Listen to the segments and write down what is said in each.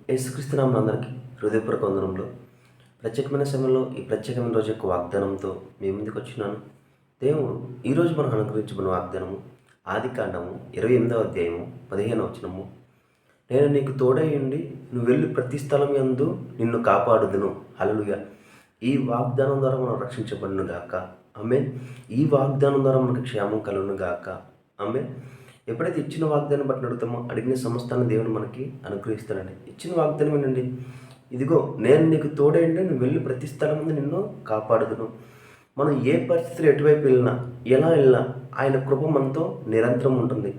యేసుక్రీస్తు నామమున అందరికీ హృదయపూర్వక వందనములు. ప్రత్యేకమైన సమయంలో ఈ ప్రత్యేకమైన రోజు యొక్క వాగ్దానంతో మీ ముందుకు వచ్చినాను. దేవుడు ఈరోజు మనకు అనుగ్రహించబడిన వాగ్దానము ఆదికాండము 28వ అధ్యాయము 15వ వచనము. నేను నీకు తోడై ఉండి నువ్వు వెళ్ళి ప్రతి స్థలం యందు నిన్ను కాపాడుదును. హల్లెలూయా. ఈ వాగ్దానం ద్వారా మనం రక్షించబడును గాక. ఆమేన్. ఈ వాగ్దానం ద్వారా మనకు క్షేమం కలుగును గాక. ఆమేన్. ఎప్పుడైతే ఇచ్చిన వాగ్దానం బట్టి అడుగుతామో అడిగిన సమస్తాన్ని దేవుడు మనకి అనుగ్రహిస్తాడండి. ఇచ్చిన వాగ్దానం ఏంటండి? ఇదిగో నేను నీకు తోడైండి, నువ్వు వెళ్ళి ప్రతి స్థలం ముందు నిన్ను కాపాడుదును. మనం ఏ పరిస్థితులు ఎటువైపు వెళ్ళినా ఎలా వెళ్ళినా ఆయన కృప మనతో నిరంతరం ఉంటుంది.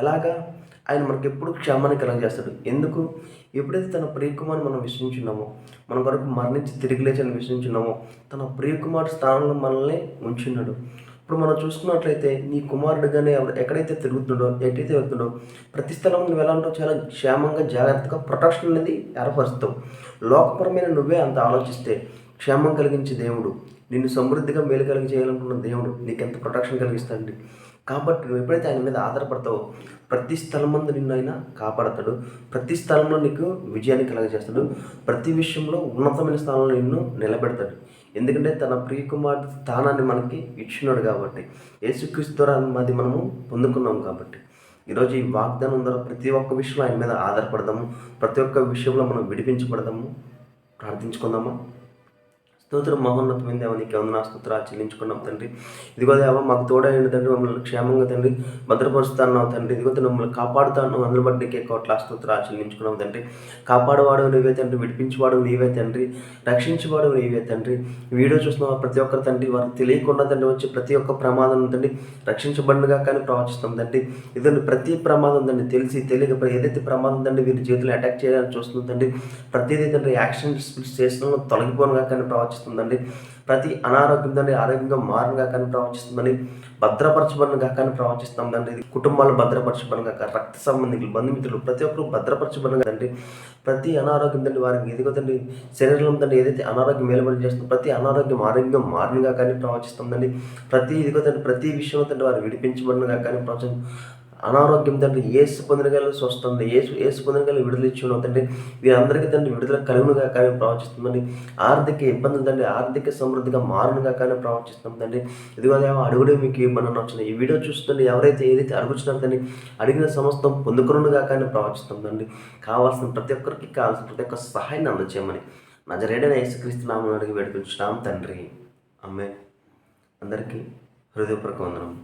ఎలాగా? ఆయన మనకి ఎప్పుడు క్షేమాన్ని కలగజేస్తాడు. ఎందుకు? ఎప్పుడైతే తన ప్రియకుమారుని మనం విశ్వసించున్నామో, మన కొరకు మరణించి తిరిగి లేచని విశ్వసించున్నామో, తన ప్రియకుమారుడు స్థానంలో మనల్ని ఉంచున్నాడు. ఇప్పుడు మనం చూసుకున్నట్లయితే నీ కుమారుడుగానే ఎక్కడైతే తిరుగుతుండో, ఎటైతే వెళ్తుండో ప్రతి స్థలం నువ్వు ఎలా ఉంటావు, చాలా క్షేమంగా జాగ్రత్తగా ప్రొటెక్షన్ అనేది ఏర్పరుస్తావు. లోకపరమైన నువ్వే అంత ఆలోచిస్తే క్షేమం కలిగించే దేవుడు, నిన్ను సమృద్ధిగా మేలు కలిగి చేయాలనుకున్న దేవుడు నీకెంత ప్రొటెక్షన్ కలిగిస్తాడండి. కాబట్టి నువ్వు ఎప్పుడైతే ఆయన మీద ఆధారపడతావో ప్రతి స్థలం ముందు నిన్ను ఆయన కాపాడతాడు. ప్రతి స్థలంలో నీకు విజయాన్ని కలగజేస్తాడు. ప్రతి విషయంలో ఉన్నతమైన స్థానంలో నిన్ను నిలబెడతాడు. ఎందుకంటే తన ప్రియకుమారుడు స్థానాన్ని మనకి ఇచ్చినాడు కాబట్టి, యేసుక్రీస్తు ద్వారా అది మనము పొందుకున్నాం కాబట్టి ఈరోజు ఈ వాగ్దానం ద్వారా ప్రతి ఒక్క విషయంలో ఆయన మీద ఆధారపడదాము. ప్రతి ఒక్క విషయంలో మనం విడిపించబడదాము. ప్రార్థించుకుందామా? స్తోత్రం మహోన్నతమైన దేవ, నీకు వందనా స్తోత్రాలు చెల్లించుకున్నాం తండ్రి. ఇదిగో దేవ, మాకు తోడైన తండ్రి, మమ్మల్ని క్షేమంగా తండ్రి భద్రపరుస్తున్నావు తండ్రి. ఇదిగో మమ్మల్ని కాపాడుతాను, అందులో బట్టి నీకే కోట్ల స్తోత్రాలు చెల్లించుకున్నాం తండ్రి. కాపాడువాడు నీవే తండ్రి, విడిపించేవాడు నీవే తండ్రి, రక్షించేవాడు నీవే తండ్రి. వీడియో చూస్తున్న ప్రతి ఒక్కరు తండ్రి, వారికి తెలియకుండా తండ్రి వచ్చి ప్రతి ఒక్క ప్రమాదం తండ్రి రక్షించబడినగా కానీ ప్రవచిస్తాం తండ్రి. ఇదండి ప్రతి ప్రమాదం తండ్రి, తెలిసి తెలియక ఏదైతే ప్రమాదం తండ్రి వీరి జీవితంలో అటాక్ చేయాలని చూస్తుంది తండ్రి, ప్రతిదీ తండ్రి యాక్షన్ చేసిన తొలగిపోనుగా కానీ ప్రవచిస్తుందండి. ప్రతి అనారోగ్యం తండ్రి ఆరోగ్యంగా మారుగా కానీ ప్రవచిస్తుందని, భద్రపరచబడినగా కానీ ప్రవచిస్తాం తండ్రి. కుటుంబాలు భద్రపరచబడినగా, రక్త సంబంధికులు బంధుమిత్రులు ప్రతి ఒక్కరు భద్రపరచబడినగా తండ్రి. ప్రతి అనారోగ్యం తండ్రి వారికి ఎదుగో తండ్రి శరీరంలో తండ్రి ఏదైతే అనారోగ్యం మేలుబడి చేస్తుందో ప్రతి అనారోగ్యం ఆరోగ్యం మారుగా కానీ ప్రవచిస్తుందండి. ప్రతి ఇదిగో తండ్రి ప్రతి విషయంలో తండ్రి వారు విడిపించబడినగా కానీ ప్రవచన అనారోగ్యం తండ్రి ఏసు పొందినగల స్వస్థండి, ఏసు పొందినగల విడుదల ఇచ్చిన తండ్రి వీరందరికీ తండ్రి విడుదల కలుగునుగా కానీ ప్రవచిస్తుందండి. ఆర్థిక ఇబ్బందులు తండ్రి ఆర్థిక సమృద్ధిగా మారునుగా కానీ ప్రవచిస్తాం తండ్రి. ఇదిగో అడుగుడే మీకు ఇవ్వమని వచ్చిన ఈ వీడియో చూస్తుంటే ఎవరైతే ఏదైతే అడుగుతున్నారో తండ్రి అడిగిన సమస్తం పొందుకునుగా కానీ ప్రవచిస్తాం తండ్రి. కావాల్సిన ప్రతి ఒక్కరికి కావాల్సిన ప్రతి ఒక్క సహాయాన్ని అందచేయమని నజరేయుడైన యేసుక్రీస్తు నామమున అడిగి వేడుకుంటున్నాం తండ్రి. ఆమేన్. అందరికీ హృదయపూర్వక వందనం.